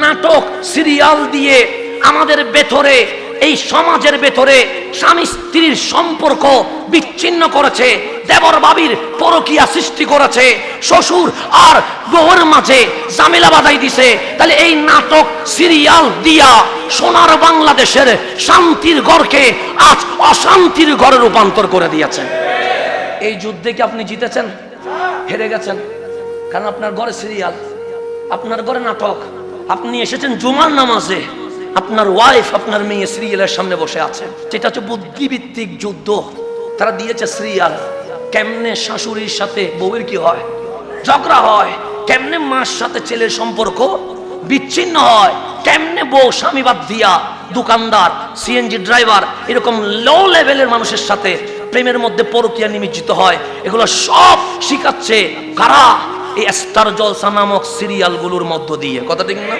নাটক সিরিয়াল দিয়ে আমাদের ভেতরে, এই সমাজের ভেতরে স্বামী স্ত্রীর সম্পর্ক বিচ্ছিন্ন করেছে, দেবর বাবির পরকীয়া সৃষ্টি করেছে, শ্বশুর আর বউয়ের মাঝে ঝামেলা বাঁধাই দিছে। তাহলে এই নাটক সিরিয়াল দিয়া সোনার বাংলাদেশের শান্তির ঘরকে আজ অশান্তির ঘরে রূপান্তর করে দিয়েছেন। এই যুদ্ধে কি আপনি জিতেছেন? হেরে গেছেন। কারণ আপনার ঘরে সিরিয়াল, আপনার ঘরে নাটক। আপনি এসেছেন জুমার নামাজে, আপনার ওয়াইফ, আপনার মেয়ে সিরিয়ালের সামনে বসে আছে। যেটা হচ্ছে বুদ্ধিভিত্তিক যুদ্ধ। তারা দিয়েছে সিরিয়াল। কেমনে শাশুড়ির সাথে বউয়ের কি হয়, ঝগড়া হয়, কেমনে মার সাথে ছেলের সম্পর্ক বিচ্ছিন্ন হয়, কেমনে বউ স্বামী বাদ দিয়া দোকানদার, সিএনজি ড্রাইভার, এরকম লো লেভেলের মানুষের সাথে প্রেমের মধ্যে পরকীয়া নিমজ্জিত হয়। এগুলো সব শিখাচ্ছে কারা? এই স্টার জলসা নামক সিরিয়ালগুলোর মধ্য দিয়ে। কথা ঠিক না?